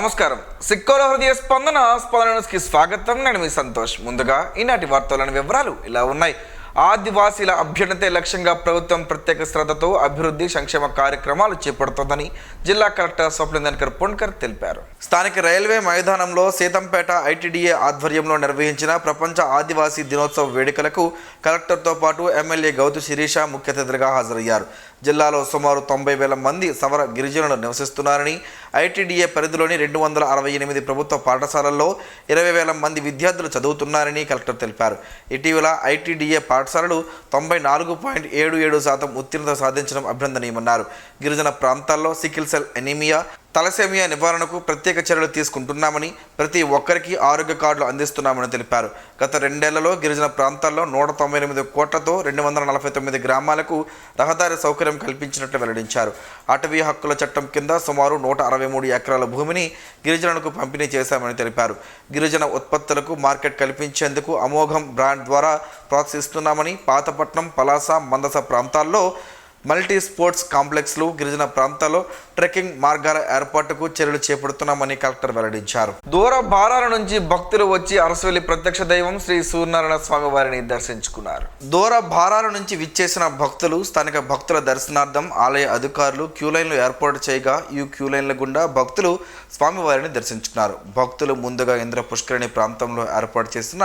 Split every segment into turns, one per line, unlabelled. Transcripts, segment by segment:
నమస్కారం. సిక్కోల హృదయ స్పందనకి స్వాగతం. నేను మీ సంతోష్. ముందుగా ఈనాటి వార్తలను వివరాలు ఇలా ఉన్నాయి. ఆదివాసీల అభ్యున్నతే లక్ష్యంగా ప్రభుత్వం ప్రత్యేక శ్రద్ధతో అభివృద్ధి సంక్షేమ కార్యక్రమాలు చేపడుతోందని జిల్లా కలెక్టర్ స్వప్నేందర్ పుణ్కర్ తెలిపారు. స్థానిక రైల్వే మైదానంలో సీతంపేట ఐటీడీఏ ఆధ్వర్యంలో నిర్వహించిన ప్రపంచ ఆదివాసీ దినోత్సవ వేడుకలకు కలెక్టర్తో పాటు ఎమ్మెల్యే గౌతు శిరీష ముఖ్య అతిథిగా హాజరయ్యారు. జిల్లాలో సుమారు 90,000 మంది సవర గిరిజనులు నివసిస్తున్నారని, ఐటీడీఏ పరిధిలోని 268 ప్రభుత్వ పాఠశాలల్లో 20,000 మంది విద్యార్థులు చదువుతున్నారని కలెక్టర్ తెలిపారు. ఇటీవల ఐటీడీఏ పాఠశాలలు 94.77% ఉత్తీర్ణత సాధించడం అభినందనీయమన్నారు. గిరిజన ప్రాంతాల్లో సికిల్ సెల్ ఎనీమియా, తలసేమియా నివారణకు ప్రత్యేక చర్యలు తీసుకుంటున్నామని, ప్రతి ఒక్కరికి ఆరోగ్య కార్డులు అందిస్తున్నామని తెలిపారు. గత 2 ఏళ్లలో గిరిజన ప్రాంతాల్లో 198 కోట్లతో 249 గ్రామాలకు రహదారి సౌకర్యం కల్పించినట్లు వెల్లడించారు. అటవీ హక్కుల చట్టం కింద సుమారు 163 ఎకరాల భూమిని గిరిజనులకు పంపిణీ చేశామని తెలిపారు. గిరిజన ఉత్పత్తులకు మార్కెట్ కల్పించేందుకు అమోఘం బ్రాండ్ ద్వారా ప్రోత్సహిస్తున్నామని, పాతపట్నం, పలాస, మందస ప్రాంతాల్లో మల్టీ స్పోర్ట్స్ కాంప్లెక్స్లు, గిరిజన ప్రాంతాల్లో ట్రెక్కింగ్ మార్గాల ఏర్పాటుకు చర్యలు చేపడుతున్నామని కలెక్టర్ వెల్లడించారు. దూర భారాల నుంచి భక్తులు వచ్చి అరసవెల్లి ప్రత్యక్ష దైవం శ్రీ సూర్యనారాయణ స్వామి వారిని దర్శించుకున్నారు. దూర భారాల నుంచి విచ్చేసిన భక్తులు స్థానిక భక్తుల దర్శనార్థం ఆలయ అధికారులు క్యూలైన్లు ఏర్పాటు చేయగా ఈ క్యూలైన్ల గుండా భక్తులు స్వామివారిని దర్శించుకున్నారు. భక్తులు ముందుగా ఇంద్ర పుష్కరిణి ప్రాంతంలో ఏర్పాటు చేసిన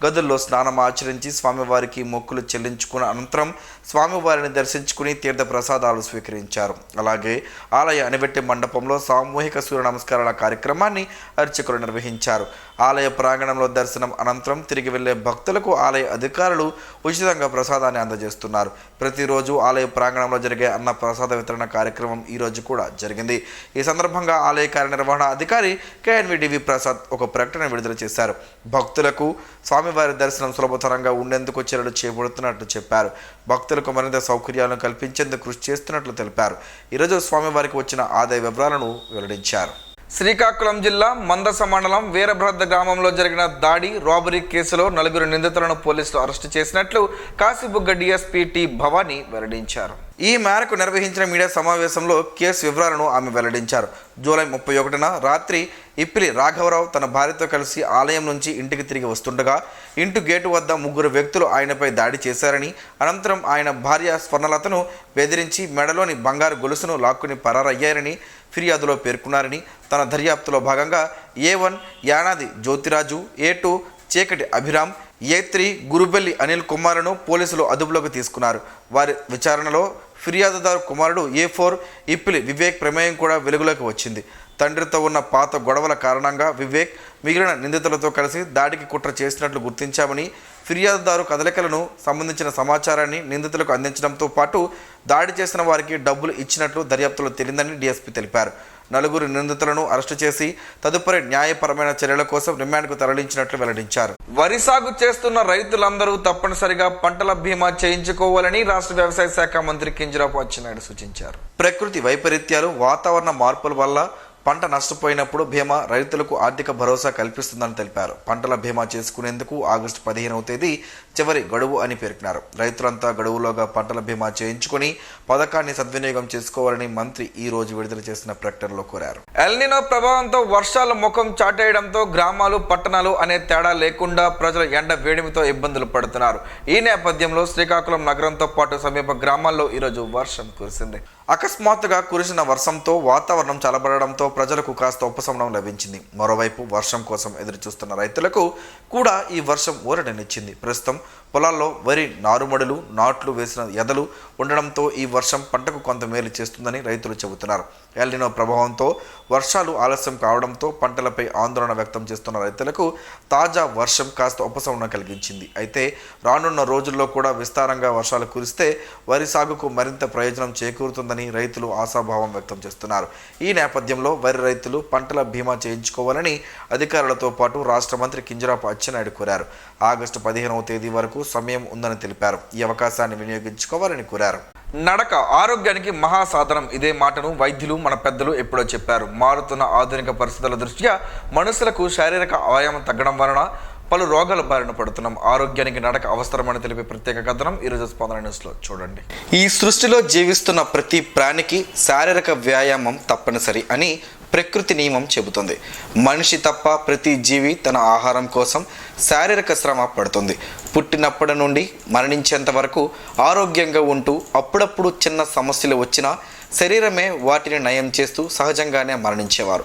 గదుల్లో స్నానం ఆచరించి స్వామివారికి మొక్కులు చెల్లించుకున్న అనంతరం స్వామివారిని దర్శించుకుని తీర్థ ప్రసాదాలు స్వీకరించారు. అలాగే ఆలయ అనివెట్టి మండపంలో సామూహిక సూర్య నమస్కారాల కార్యక్రమాన్ని అర్చకులు నిర్వహించారు. ఆలయ ప్రాంగణంలో దర్శనం అనంతరం తిరిగి వెళ్లే భక్తులకు ఆలయ అధికారులు ఉచితంగా ప్రసాదాన్ని అందజేస్తున్నారు. ప్రతిరోజు ఆలయ ప్రాంగణంలో జరిగే అన్న ప్రసాద వితరణ కార్యక్రమం ఈ రోజు కూడా జరిగింది. ఈ సందర్భంగా ఆలయ కార్యనిర్వహణ అధికారి కేఎన్విడివి ప్రసాద్ ఒక ప్రకటన విడుదల చేశారు. భక్తులకు స్వామివారి దర్శనం సులభతరంగా ఉండేందుకు చర్యలు చేపడుతున్నట్లు చెప్పారు. భక్తులకు మరింత సౌకర్యాలను కల్పించేందుకు కృషి చేస్తున్నట్లు తెలిపారు. ఈరోజు స్వామివారికి వచ్చిన ఆదాయ వివరాలను వెల్లడించారు. శ్రీకాకుళం జిల్లా మందస మండలం వీరభద్ర గ్రామంలో జరిగిన దాడి, రాబరీ కేసులో 4 నిందితులను పోలీసులు అరెస్టు చేసినట్లు కాశీబుగ్గ డీఎస్పీ టి భవానీ వెల్లడించారు. ఈ మేరకు నిర్వహించిన మీడియా సమావేశంలో కేసు వివరాలను ఆమె వెల్లడించారు. జూలై 31న రాత్రి ఇప్పిలి రాఘవరావు తన భార్యతో కలిసి ఆలయం నుంచి ఇంటికి తిరిగి వస్తుండగా ఇంటి గేటు వద్ద 3 వ్యక్తులు ఆయనపై దాడి చేశారని, అనంతరం ఆయన భార్య స్వర్ణలతను బెదిరించి మెడలోని బంగారు గొలుసును లాక్కుని పరారయ్యారని ఫిర్యాదులో పేర్కొన్నారని, తన దర్యాప్తులో భాగంగా A1 యానాది జ్యోతిరాజు, A2 చీకటి అభిరామ్, A3 గురుబెల్లి అనిల్ కుమార్ను పోలీసులు అదుపులోకి తీసుకున్నారు. వారి విచారణలో ఫిర్యాదుదారు కుమారుడు A4 ఇప్పిలి వివేక్ ప్రమేయం కూడా వెలుగులోకి వచ్చింది. తండ్రితో ఉన్న పాత గొడవల కారణంగా వివేక్ మిగిలిన నిందితులతో కలిసి దాడికి కుట్ర చేసినట్లు గుర్తించామని, ఫిర్యాదుదారు కదలికలను సంబంధించిన సమాచారాన్ని నిందితులకు అందించడంతో పాటు దాడి చేసిన వారికి డబ్బులు ఇచ్చినట్లు దర్యాప్తులో తేలిందని డీఎస్పీ తెలిపారు. 4 నిందితులను అరెస్టు చేసి తదుపరి న్యాయపరమైన చర్యల కోసం రిమాండ్కు తరలించినట్లు వెల్లడించారు. వరి సాగు చేస్తున్న రైతులందరూ తప్పనిసరిగా పంటల బీమా చేయించుకోవాలని రాష్ట్ర వ్యవసాయ శాఖ మంత్రి కింజరాపు అచ్చెన్నాయుడు సూచించారు. ప్రకృతి వైపరీత్యాలు, వాతావరణ మార్పుల వల్ల పంట నష్టపోయినప్పుడు బీమా రైతులకు ఆర్థిక భరోసా కల్పిస్తుందని తెలిపారు. పంటల బీమా చేసుకునేందుకు ఆగస్టు 15వ తేదీ చివరి గడువు అని పేర్కొన్నారు. రైతులంతా గడువులోగా పంటల బీమా చేయించుకుని పథకాన్ని సద్వినియోగం చేసుకోవాలని మంత్రి ఈ రోజు విడుదల చేసిన ప్రకటనలో కోరారు. ఎల్నినో ప్రభావంతో వర్షాల ముఖం చాటేయడంతో గ్రామాలు, పట్టణాలు అనే తేడా లేకుండా ప్రజలు ఎండ వేడిమితో ఇబ్బందులు పడుతున్నారు. ఈ నేపథ్యంలో శ్రీకాకుళం నగరంతో పాటు సమీప గ్రామాల్లో ఈరోజు వర్షం కురిసింది. అకస్మాత్తుగా కురిసిన వర్షంతో వాతావరణం చల్లబడడంతో ప్రజలకు కాస్త ఉపశమనం లభించింది. మరోవైపు వర్షం కోసం ఎదురు చూస్తున్న రైతులకు కూడా ఈ వర్షం ఊరటనిచ్చింది. ప్రస్తుతం పొలాల్లో వరి నారుమడులు, నాట్లు వేసిన ఎదలు ఉండడంతో ఈ వర్షం పంటకు కొంత మేలు చేస్తుందని రైతులు చెబుతున్నారు. ఎల్నినో ప్రభావంతో వర్షాలు ఆలస్యం కావడంతో పంటలపై ఆందోళన వ్యక్తం చేస్తున్న రైతులకు తాజా వర్షం కాస్త ఉపశమనం కలిగించింది. అయితే రానున్న రోజుల్లో కూడా విస్తారంగా వర్షాలు కురిస్తే వరి సాగుకు మరింత ప్రయోజనం చేకూరుతుందని రైతులు ఆశాభావం వ్యక్తం చేస్తున్నారు. ఈ నేపథ్యంలో వరి రైతులు పంటల బీమా చేయించుకోవాలని అధికారులతో పాటు రాష్ట్ర మంత్రి కింజరాపు అచ్చెన్నాయుడు కోరారు. ఆగస్టు 15వ తేదీ వరకు సమయం ఉందని తెలిపారు. ఈ అవకాశాన్ని వినియోగించుకోవాలని కోరారు. నడక ఆరోగ్యానికి మహాసాధనం. ఇదే మాటను వైద్యులు, మన పెద్దలు ఎప్పుడో చెప్పారు. మారుతున్న ఆధునిక పరిస్థితుల దృష్ట్యా మనుషులకు శారీరక వ్యాయామం తగ్గడం వలన పలు రోగాల బారిన పడుతున్నాం. ఆరోగ్యానికి నడక అవసరమని తెలిపే ప్రత్యేక కథనం ఈరోజు స్పందన న్యూస్లో చూడండి. ఈ సృష్టిలో జీవిస్తున్న ప్రతి ప్రాణికి శారీరక వ్యాయామం తప్పనిసరి అని ప్రకృతి నియమం చెబుతుంది. మనిషి తప్ప ప్రతి జీవి తన ఆహారం కోసం శారీరక శ్రమ పడుతుంది. పుట్టినప్పటి నుండి మరణించేంత వరకు ఆరోగ్యంగా ఉంటూ అప్పుడప్పుడు చిన్న సమస్యలు వచ్చినా శరీరమే వాటిని నయం చేస్తూ సహజంగానే మరణించేవారు.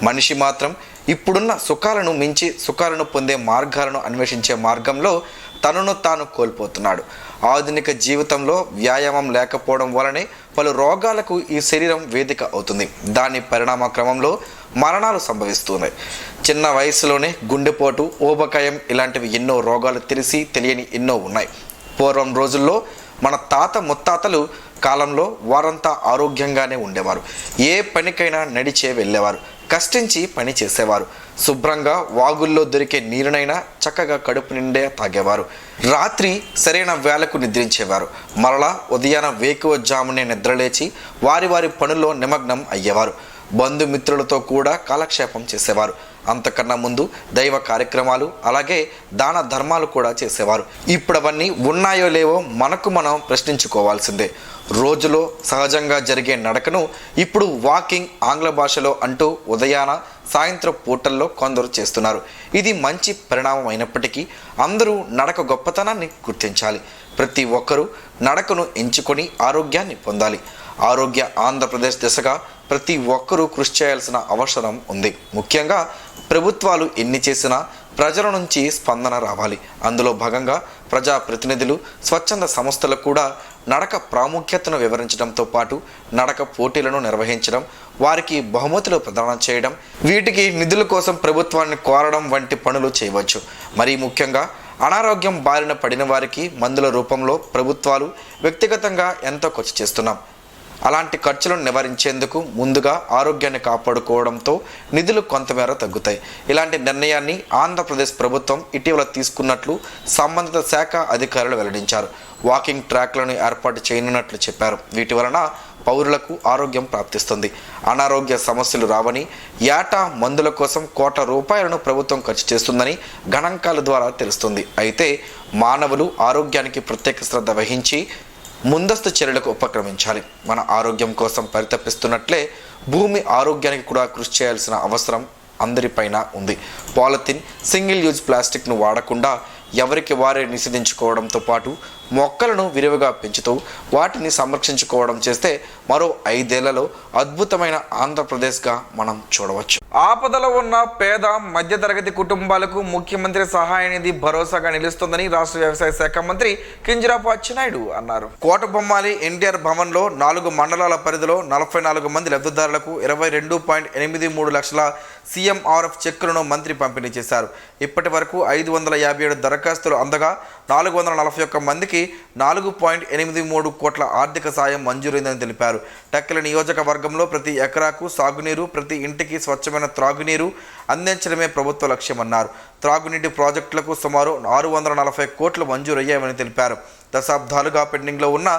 మనిషి మాత్రం ఇప్పుడున్న సుఖాలను మించి సుఖాలను పొందే మార్గాలను అన్వేషించే మార్గంలో తనను తాను కోల్పోతున్నాడు. ఆధునిక జీవితంలో వ్యాయామం లేకపోవడం వలనే పలు రోగాలకు ఈ శరీరం వేదిక అవుతుంది. దాని పరిణామ క్రమంలో మరణాలు సంభవిస్తున్నాయి. చిన్న వయసులోనే గుండెపోటు, ఊబకాయం ఇలాంటివి ఎన్నో రోగాలు తెలియని ఎన్నో ఉన్నాయి. పూర్వం రోజుల్లో మన తాత ముత్తాతలు కాలంలో వారంతా ఆరోగ్యంగానే ఉండేవారు. ఏ పనికైనా నడిచే వెళ్ళేవారు, కష్టించి పని చేసేవారు. శుభ్రంగా వాగుల్లో దొరికే నీరునైనా చక్కగా కడుపు నిండే తాగేవారు. రాత్రి సరైన వేళకు నిద్రించేవారు. మరలా ఉదయాన వేకువజామునే నిద్రలేచి వారి పనుల్లో నిమగ్నం అయ్యేవారు. బంధుమిత్రులతో కూడా కాలక్షేపం చేసేవారు. అంతకన్నా ముందు దైవ కార్యక్రమాలు అలాగే దాన ధర్మాలు కూడా చేసేవారు. ఇప్పుడు అవన్నీ ఉన్నాయో లేవో మనకు మనం ప్రశ్నించుకోవాల్సిందే. రోజులో సహజంగా జరిగే నడకను ఇప్పుడు వాకింగ్ ఆంగ్ల భాషలో అంటూ ఉదయాన సాయంత్రం పూటల్లో కొందరు చేస్తున్నారు. ఇది మంచి పరిణామం అయినప్పటికీ అందరూ నడక గొప్పతనాన్ని గుర్తించాలి. ప్రతి ఒక్కరూ నడకను ఎంచుకొని ఆరోగ్యాన్ని పొందాలి. ఆరోగ్య ఆంధ్రప్రదేశ్ దిశగా ప్రతి ఒక్కరూ కృషి చేయాల్సిన అవసరం ఉంది. ముఖ్యంగా ప్రభుత్వాలు ఎన్ని చేసినా ప్రజల నుంచి స్పందన రావాలి. అందులో భాగంగా ప్రజాప్రతినిధులు, స్వచ్ఛంద సంస్థలు కూడా నడక ప్రాముఖ్యతను వివరించడంతో పాటు నడక పోటీలను నిర్వహించడం, వారికి బహుమతులు ప్రదానం చేయడం, వీటికి నిధుల కోసం ప్రభుత్వాన్ని కోరడం వంటి పనులు చేయవచ్చు. మరీ ముఖ్యంగా అనారోగ్యం బారిన పడిన వారికి మందుల రూపంలో ప్రభుత్వాలు వ్యక్తిగతంగా ఎంతో ఖర్చు చేస్తున్నాం. అలాంటి ఖర్చులను నివారించేందుకు ముందుగా ఆరోగ్యాన్ని కాపాడుకోవడంతో నిధులు కొంతమేర తగ్గుతాయి. ఇలాంటి నిర్ణయాన్ని ఆంధ్రప్రదేశ్ ప్రభుత్వం ఇటీవల తీసుకున్నట్లు సంబంధిత శాఖ అధికారులు వెల్లడించారు. వాకింగ్ ట్రాక్లను ఏర్పాటు చేయనున్నట్లు చెప్పారు. వీటి వలన పౌరులకు ఆరోగ్యం ప్రాప్తిస్తుంది, అనారోగ్య సమస్యలు రావని, ఏటా మందుల కోసం ₹1,00,00,000 ప్రభుత్వం ఖర్చు చేస్తుందని గణాంకాల ద్వారా తెలుస్తుంది. అయితే మానవులు ఆరోగ్యానికి ప్రత్యేక శ్రద్ధ వహించి ముందస్తు చర్యలకు ఉపక్రమించాలి. మన ఆరోగ్యం కోసం పరితపిస్తున్నట్లే భూమి ఆరోగ్యానికి కూడా కృషి చేయాల్సిన అవసరం అందరిపైన ఉంది. పాలిథిన్, సింగిల్ యూజ్ ప్లాస్టిక్ను వాడకుండా ఎవరికి వారే నిషేధించుకోవడంతో పాటు మొక్కలను విరివిగా పెంచుతూ వాటిని సంరక్షించుకోవడం చేస్తే మరో 5 ఏళ్లలో అద్భుతమైన ఆంధ్రప్రదేశ్గా మనం చూడవచ్చు. ఆపదలో ఉన్న పేద మధ్యతరగతి కుటుంబాలకు ముఖ్యమంత్రి సహాయ నిధి భరోసాగా నిలుస్తుందని రాష్ట్ర వ్యవసాయ శాఖ మంత్రి కింజరాపు అచ్చెన్నాయుడు అన్నారు. కోటబొమ్మాలి ఎన్టీఆర్ భవన్లో 4 మండలాల పరిధిలో 44 మంది లబ్ధిదారులకు 22.83 లక్షల CMRF చెక్కులను మంత్రి పంపిణీ చేశారు. ఇప్పటి వరకు 557 దరఖాస్తులు అందగా 441 మందికి 4.83 కోట్ల ఆర్థిక సాయం మంజూరైందని తెలిపారు. టెక్కలి నియోజకవర్గంలో ప్రతి ఎకరాకు సాగునీరు, ప్రతి ఇంటికి స్వచ్ఛమైన త్రాగునీరు అందించడమే ప్రభుత్వ లక్ష్యమన్నారు. త్రాగునీటి ప్రాజెక్టులకు సుమారు 640 కోట్లు మంజూరయ్యాయని తెలిపారు. దశాబ్దాలుగా పెండింగ్లో ఉన్న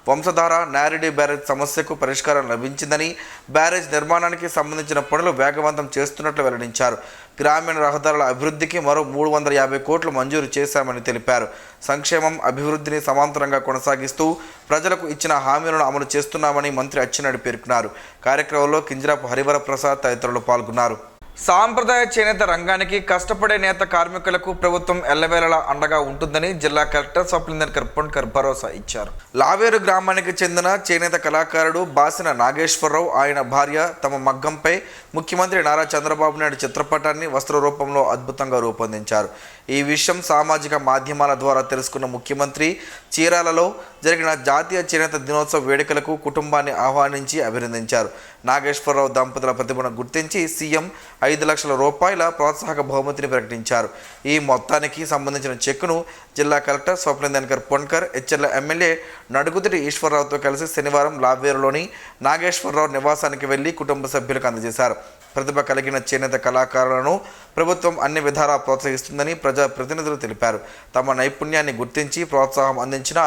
వంశధార నారెడ్డి బ్యారేజ్ సమస్యకు పరిష్కారం లభించిందని, బ్యారేజ్ నిర్మాణానికి సంబంధించిన పనులు వేగవంతం చేస్తున్నట్లు వెల్లడించారు. గ్రామీణ రహదారుల అభివృద్ధికి మరో 350 కోట్లు మంజూరు చేశామని తెలిపారు. సంక్షేమం, అభివృద్ధిని సమాంతరంగా కొనసాగిస్తూ ప్రజలకు ఇచ్చిన హామీలను అమలు చేస్తున్నామని మంత్రి అచ్చెన్నాయుడు పేర్కొన్నారు. కార్యక్రమంలో కింజరాపు హరివర ప్రసాద్ తదితరులు పాల్గొన్నారు. సాంప్రదాయ చేనేత రంగానికి కష్టపడే నేత కార్మికులకు ప్రభుత్వం ఎల్లవేళలా అండగా ఉంటుందని జిల్లా కలెక్టర్ స్వప్నిందర్ పొన్కర్ భరోసా ఇచ్చారు. లావేరు గ్రామానికి చెందిన చేనేత కళాకారుడు బాసిన నాగేశ్వరరావు, ఆయన భార్య తమ మగ్గంపై ముఖ్యమంత్రి నారా చంద్రబాబు నాయుడు చిత్రపటాన్ని వస్త్ర రూపంలో అద్భుతంగా రూపొందించారు. ఈ విషయం సామాజిక మాధ్యమాల ద్వారా తెలుసుకున్న ముఖ్యమంత్రి చీరాలలో జరిగిన జాతీయ చేనేత దినోత్సవ వేడుకలకు కుటుంబాన్ని ఆహ్వానించి అభినందించారు. నాగేశ్వరరావు దంపతుల ప్రతిభను గుర్తించి సీఎం 5 లక్షల రూపాయల ప్రోత్సాహక బహుమతిని ప్రకటించారు. ఈ మొత్తానికి సంబంధించిన చెక్కును జిల్లా కలెక్టర్ స్వప్నిందర్ పొన్కర్, హెచ్ఎల్ ఎమ్మెల్యే నడుగుదిరి ఈశ్వరరావుతో కలిసి శనివారం లావేరులోని నాగేశ్వరరావు నివాసానికి వెళ్లి కుటుంబ సభ్యులకు అందజేశారు. ప్రతిభ కలిగిన చేనేత కళాకారులను ప్రభుత్వం అన్ని విధాలా ప్రోత్సహిస్తుందని ప్రజాప్రతినిధులు తెలిపారు. తమ నైపుణ్యాన్ని గుర్తించి ప్రోత్సాహం అందించిన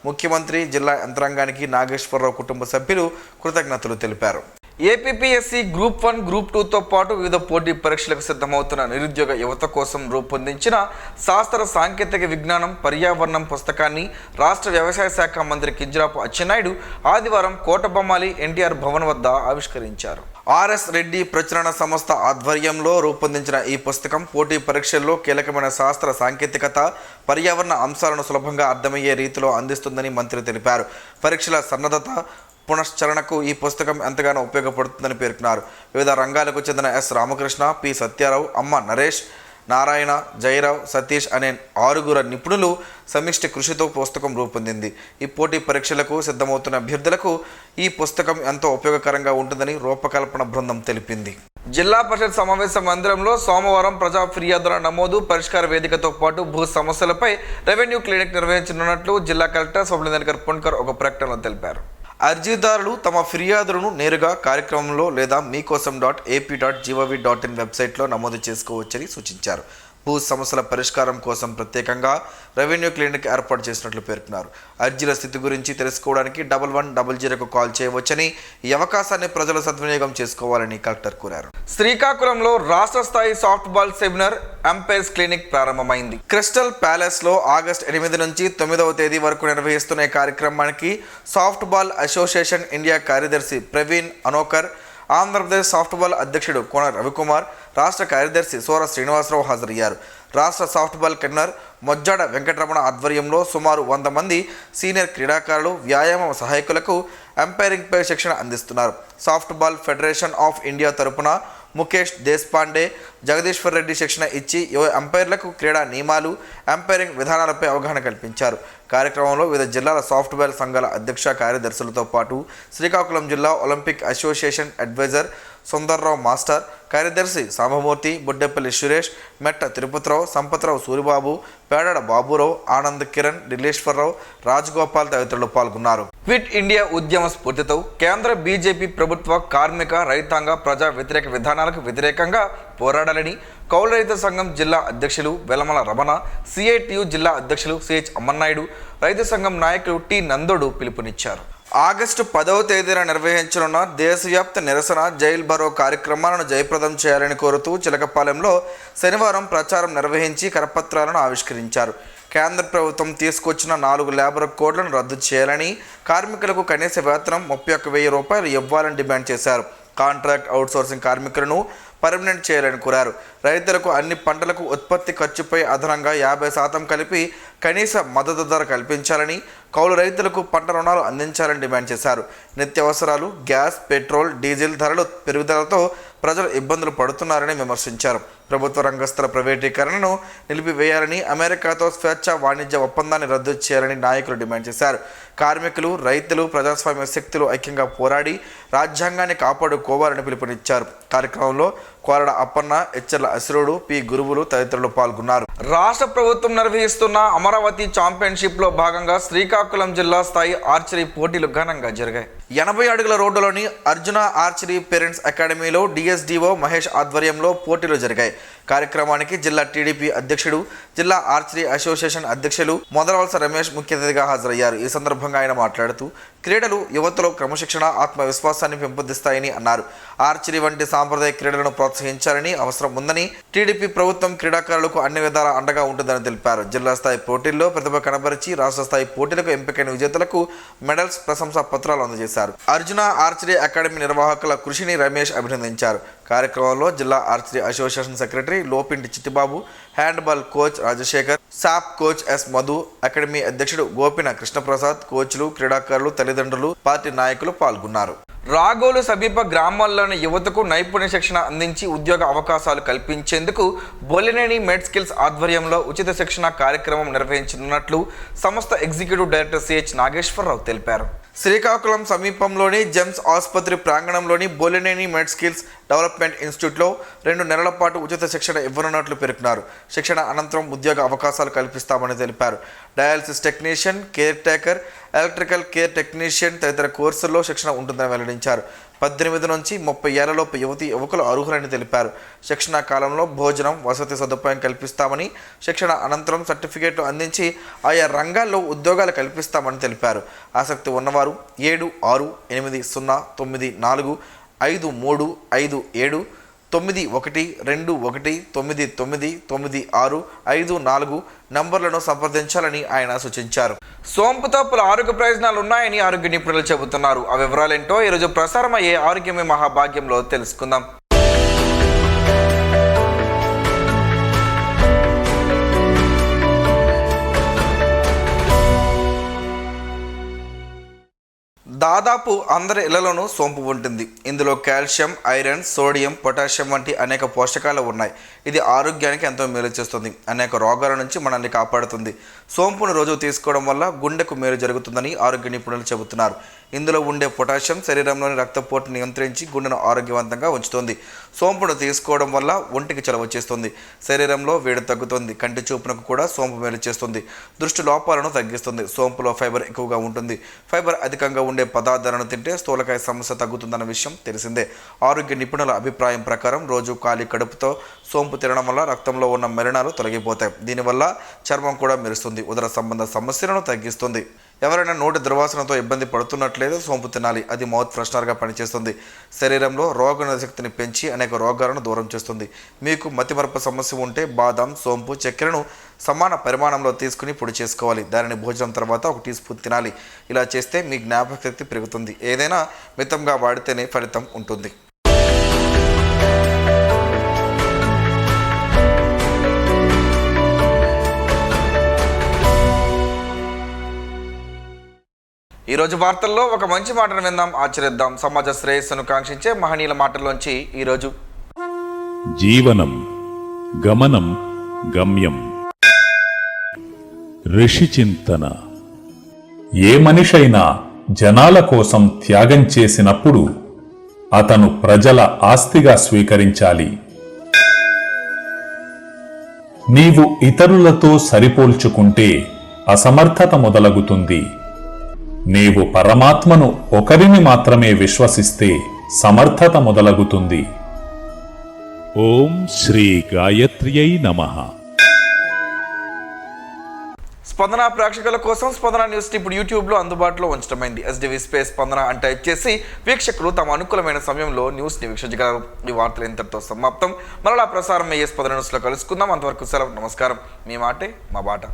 ముఖ్యమంత్రి, జిల్లా యంత్రాంగానికి నాగేశ్వరరావు కుటుంబ సభ్యులు కృతజ్ఞతలు తెలిపారు. ఏపీఎస్సీ గ్రూప్ 1, గ్రూప్ 2తో పాటు వివిధ పోటీ పరీక్షలకు సిద్ధమవుతున్న నిరుద్యోగ యువత కోసం రూపొందించిన శాస్త్ర సాంకేతిక విజ్ఞానం పర్యావరణం పుస్తకాన్ని రాష్ట్ర వ్యవసాయ శాఖ మంత్రి కింజరాపు అచ్చెన్నాయుడు ఆదివారం కోటబొమ్మాలి ఎన్టీఆర్ భవన్ వద్ద ఆవిష్కరించారు. ఆర్ఎస్ రెడ్డి ప్రచురణ సంస్థ ఆధ్వర్యంలో రూపొందించిన ఈ పుస్తకం పోటీ పరీక్షల్లో కీలకమైన శాస్త్ర సాంకేతికత పర్యావరణ అంశాలను సులభంగా అర్థమయ్యే రీతిలో అందిస్తుందని మంత్రి తెలిపారు. పరీక్షల సన్నద్ధత పునశ్చరణకు ఈ పుస్తకం ఎంతగానో ఉపయోగపడుతుందని పేర్కొన్నారు. వివిధ రంగాలకు చెందిన ఎస్ రామకృష్ణ, పి సత్యారావు, అమ్మ నరేష్, నారాయణ, జయరావు, సతీష్ అనే 6 నిపుణులు సమిష్టి కృషితో పుస్తకం రూపొందింది. ఈ పోటీ పరీక్షలకు సిద్ధమవుతున్న అభ్యర్థులకు ఈ పుస్తకం ఎంతో ఉపయోగకరంగా ఉంటుందని రూపకల్పన బృందం తెలిపింది. జిల్లా పరిషత్ సమావేశ మందిరంలో సోమవారం ప్రజా ఫిర్యాదుల నమోదు పరిష్కార వేదికతో పాటు భూ సమస్యలపై రెవెన్యూ క్లినిక్ నిర్వహించనున్నట్లు జిల్లా కలెక్టర్ స్వప్నదర్కర్ పుణ్కర్ ఒక ప్రకటనలో తెలిపారు. అర్జీదారులు తమ ఫిర్యాదులను నేరుగా కార్యక్రమంలో లేదా మీకోసం.ap.gov.in వెబ్సైట్లో నమోదు చేసుకోవచ్చని సూచించారు. భూ సమస్యల పరిష్కారం కోసం ప్రత్యేకంగా రెవెన్యూ క్లినిక్ ఏర్పాటు చేసినట్లు పేర్కొన్నారు. అర్జీల స్థితి గురించి తెలుసుకోవడానికి 1100కు కాల్ చేయవచ్చని, ఈ అవకాశాన్ని ప్రజలు సద్వినియోగం చేసుకోవాలని కలెక్టర్ కోరారు. శ్రీకాకుళంలో రాష్ట్ర స్థాయి soft ball seminar umpires clinic ప్రారంభమైంది. క్రిస్టల్ ప్యాలెస్ లో ఆగస్టు 8 నుంచి 9వ తేదీ వరకు నిర్వహిస్తున్న ఈ కార్యక్రమానికి సాఫ్ట్ బాల్ అసోసియేషన్ ఇండియా కార్యదర్శి ప్రవీణ్ అనోకర్, ఆంధ్రప్రదేశ్ సాఫ్ట్బాల్ అధ్యక్షుడు కోన రవికుమార్, రాష్ట్ర కార్యదర్శి సోర శ్రీనివాసరావు హాజరయ్యారు. రాష్ట్ర సాఫ్ట్బాల్ కెన్నర్ మొజ్జాడ వెంకటరమణ ఆధ్వర్యంలో సుమారు 100 మంది సీనియర్ క్రీడాకారులు, వ్యాయామ సహాయకులకు అంపైరింగ్పై శిక్షణ అందిస్తున్నారు. సాఫ్ట్బాల్ ఫెడరేషన్ ఆఫ్ ఇండియా తరపున ముఖేష్ దేశపాండే, జగదీశ్వర్ రెడ్డి శిక్షణ ఇచ్చి అంపైర్లకు క్రీడా నియమాలు, అంపైరింగ్ విధానాలపై అవగాహన కల్పించారు. కార్యక్రమంలో వివిధ జిల్లాల సాఫ్ట్వేర్ సంఘాల అధ్యక్ష కార్యదర్శులతో పాటు శ్రీకాకుళం జిల్లా Olympic association adviser Sundarrao master, కార్యదర్శి సాంబమూర్తి, బుడ్డెపల్లి సురేష్, మెట్ట తిరుపతిరావు, సంపత్రావు సూరిబాబు, పేడాడ బాబురావు, ఆనంద్ కిరణ్, ఢిల్లేశ్వరరావు, రాజగోపాల్ తదితరులు పాల్గొన్నారు. క్విట్ ఇండియా ఉద్యమ స్ఫూర్తితో కేంద్ర బీజేపీ ప్రభుత్వ కార్మిక, రైతాంగ, ప్రజా వ్యతిరేక విధానాలకు వ్యతిరేకంగా పోరాడాలని కౌలు రైతు సంఘం జిల్లా అధ్యక్షులు వెలమల రమణ, సిఐటియు జిల్లా అధ్యక్షులు సిహెచ్ అమ్మన్నాయుడు, రైతు సంఘం నాయకులు టి నందోడు పిలుపునిచ్చారు. ఆగస్టు 10వ తేదీన నిర్వహించనున్న దేశవ్యాప్త నిరసన జైల్ భరో కార్యక్రమాలను జయప్రదం చేయాలని కోరుతూ చిలకపాలెంలో శనివారం ప్రచారం నిర్వహించి కరపత్రాలను ఆవిష్కరించారు. కేంద్ర ప్రభుత్వం తీసుకొచ్చిన 4 లేబర్ కోడ్లను రద్దు చేయాలని, కార్మికులకు కనీస వేతనం 31,000 రూపాయలు ఇవ్వాలని డిమాండ్ చేశారు. కాంట్రాక్ట్ అవుట్సోర్సింగ్ కార్మికులను పర్మనెంట్ చేయాలని కోరారు. రైతులకు అన్ని పంటలకు ఉత్పత్తి ఖర్చుపై అదనంగా 50% కలిపి కనీస మద్దతు ధర కల్పించాలని, కౌలు రైతులకు పంట రుణాలు అందించాలని డిమాండ్ చేశారు. నిత్యావసరాలు, గ్యాస్, పెట్రోల్, డీజిల్ ధరలు పెరుగుదలతో ప్రజలు ఇబ్బందులు పడుతున్నారని విమర్శించారు. ప్రభుత్వ రంగస్థల ప్రైవేటీకరణను నిలిపివేయాలని, అమెరికాతో స్వేచ్ఛ వాణిజ్య ఒప్పందాన్ని రద్దు చేయాలని నాయకులు డిమాండ్ చేశారు. కార్మికులు, రైతులు, ప్రజాస్వామ్య శక్తులు ఐక్యంగా పోరాడి రాజ్యాంగాన్ని కాపాడుకోవాలని పిలుపునిచ్చారు. కార్యక్రమంలో కోరడ అప్పన్న, హెచ్చర్ల అసిరుడు, పి గురువులు తదితరులు పాల్గొన్నారు. రాష్ట్ర ప్రభుత్వం నిర్వహిస్తున్న అమరావతి ఛాంపియన్షిప్లో భాగంగా శ్రీకాకుళం జిల్లా స్థాయి ఆర్చరీ పోటీలు ఘనంగా జరిగాయి. 80 అడుగుల రోడ్డులోని అర్జున ఆర్చరీ పేరెంట్స్ అకాడమీలో డిఎస్డిఓ మహేష్ ఆధ్వర్యంలో పోటీలు జరిగాయి. కార్యక్రమానికి జిల్లా టీడీపీ అధ్యక్షుడు, జిల్లా ఆర్చరీ అసోసియేషన్ అధ్యక్షులు మొదలవలస రమేష్ ముఖ్య అతిథిగా హాజరయ్యారు. ఈ సందర్భంగా ఆయన మాట్లాడుతూ క్రీడలు యువతలో క్రమశిక్షణ, ఆత్మవిశ్వాసాన్ని పెంపొందిస్తాయని అన్నారు. ఆర్చరీ వంటి సాంప్రదాయ క్రీడలను ప్రోత్సహించాలని అవసరం ఉందని, టీడీపీ ప్రభుత్వం క్రీడాకారులకు అన్ని విధాల అండగా ఉంటుందని తెలిపారు. జిల్లా స్థాయి పోటీల్లో ప్రతిభ కనబరిచి రాష్ట్ర స్థాయి పోటీలకు ఎంపికైన విజేతలకు మెడల్స్, ప్రశంసా పత్రాలు అందజేశారు. అర్జున ఆర్చరీ అకాడమీ నిర్వాహకుల కృషిని రమేష్ అభినందించారు. కార్యక్రమంలో జిల్లా archery association secretary Lopinti Chittibabu, handball coach Rajasekhar, SAAP coach S Madhu, academy అధ్యక్షుడు గోపిన కృష్ణప్రసాద్, కోచ్లు, క్రీడాకారులు, తల్లిదండ్రులు, పార్టీ నాయకులు పాల్గొన్నారు. రాగోలు సమీప గ్రామాల్లోని యువతకు నైపుణ్య శిక్షణ అందించి ఉద్యోగ అవకాశాలు కల్పించేందుకు బొలినేని మెడ్ స్కిల్స్ ఆధ్వర్యంలో ఉచిత శిక్షణ కార్యక్రమం నిర్వహించనున్నట్లు సంస్థ ఎగ్జిక్యూటివ్ డైరెక్టర్ సిహెచ్ నాగేశ్వరరావు తెలిపారు. శ్రీకాకుళం సమీపంలోని జెమ్స్ ఆసుపత్రి ప్రాంగణంలోని బొలినేని మెడ్ స్కిల్స్ డెవలప్మెంట్ ఇన్స్టిట్యూట్లో 2 నెలల పాటు ఉచిత శిక్షణ ఇవ్వనున్నట్లు పేర్కొన్నారు. శిక్షణ అనంతరం ఉద్యోగ అవకాశాలు కల్పిస్తామని తెలిపారు. Dialysis technician, care taker, electrical care technician తదితర కోర్సుల్లో శిక్షణ ఉంటుందని వెల్లడించారు. 18 నుంచి 30 ఏళ్లలోపు యువకులు అర్హులని తెలిపారు. శిక్షణ కాలంలో భోజనం, వసతి సదుపాయం కల్పిస్తామని, శిక్షణ అనంతరం సర్టిఫికేట్లు అందించి ఆయా రంగాల్లో ఉద్యోగాలు కల్పిస్తామని తెలిపారు. ఆసక్తి ఉన్నవారు 7680945357 9121999654 నంబర్లను సంప్రదించాలని ఆయన సూచించారు. సోంపుతో పలు ఆరోగ్య ప్రయోజనాలు ఉన్నాయని ఆరోగ్య నిపుణులు చెబుతున్నారు. ఆ వివరాలేంటో ఈరోజు ప్రసారమయ్యే ఆరోగ్యమే మహాభాగ్యంలో తెలుసుకుందాం. దాదాపు అందరి ఇళ్లలోనూ సోంపు ఉంటుంది. ఇందులో కాల్షియం, ఐరన్, సోడియం, పొటాషియం వంటి అనేక పోషకాలు ఉన్నాయి. ఇది ఆరోగ్యానికి ఎంతో మేలు చేస్తుంది. అనేక రోగాల నుంచి మనల్ని కాపాడుతుంది. సోంపును రోజు తీసుకోవడం వల్ల గుండెకు మేలు జరుగుతుందని ఆరోగ్య నిపుణులు చెబుతున్నారు. ఇందులో ఉండే పొటాషియం శరీరంలోని రక్తపోటును నియంత్రించి గుండెను ఆరోగ్యవంతంగా ఉంచుతుంది. సోంపును తీసుకోవడం వల్ల ఒంటికి చలవ చేస్తుంది. శరీరంలో వేడి తగ్గుతుంది. కంటి చూపునకు కూడా సోంపు మేలు చేస్తుంది. దృష్టి లోపాలను తగ్గిస్తుంది. సోంపులో ఫైబర్ ఎక్కువగా ఉంటుంది. ఫైబర్ అధికంగా ఉండే పదార్థాలను తింటే స్థూలకాయ సమస్య తగ్గుతుందన్న విషయం తెలిసిందే. ఆరోగ్య నిపుణుల అభిప్రాయం ప్రకారం రోజు ఖాళీ కడుపుతో సోంపు తినడం వల్ల రక్తంలో ఉన్న మలినాలు తొలగిపోతాయి. దీనివల్ల చర్మం కూడా మెరుస్తుంది. ఉదర సంబంధ సమస్యలను తగ్గిస్తుంది. ఎవరైనా నోటి దుర్వాసనతో ఇబ్బంది పడుతున్నట్లయితే సోంపు తినాలి. అది మౌత్ ఫ్రెషనర్గా పనిచేస్తుంది. శరీరంలో రోగనిరోధక శక్తిని పెంచి అనేక రోగాలను దూరం చేస్తుంది. మీకు మతిమరుపు సమస్య ఉంటే బాదం, సోంపు, చక్కెరను సమాన పరిమాణంలో తీసుకుని పొడి చేసుకోవాలి. దానిని భోజనం తర్వాత 1 టీ స్పూన్ తినాలి. ఇలా చేస్తే మీ జ్ఞాపక శక్తి పెరుగుతుంది. ఏదైనా మితంగా వాడితేనే ఫలితం ఉంటుంది. ఈరోజు వార్తల్లో ఒక మంచి మాటను విందాం, ఆచరిద్దాం. సమాజ శ్రేయస్సును కాంక్షించే మహనీయుల మాటల్లోంచి ఈరోజు
జీవనం గమనం గమ్యం. ఋషి చింతన. ఏ మనిషైనా జనాల కోసం త్యాగం చేసినప్పుడు అతను ప్రజల ఆస్తిగా స్వీకరించాలి. నీవు ఇతరులతో సరిపోల్చుకుంటే అసమర్థత మొదలగుతుంది. నీవు పరమాత్మను ఒకరిని మాత్రమే విశ్వసిస్తే సమర్థత మొదలగుతుంది. ఓం శ్రీ గాయత్ర్యై నమః.
స్పందన ప్రేక్షకుల కోసం స్పందన న్యూస్ ఇప్పుడు యూట్యూబ్లో అందుబాటులో ఉంచడమైంది. ఎస్డివి స్పేస్ స్పందన అని టైప్ చేసి వీక్షకులు తమ అనుకూలమైన సమయంలో న్యూస్ని వీక్షించగలరు. ఈ వార్తలు ఇంతటితో సమాప్తం. మరలా ప్రసారం అయ్యే స్పందన న్యూస్లో కలుసుకుందాం. అంతవరకు సెలవు. నమస్కారం. మీ మాటే మా బాట.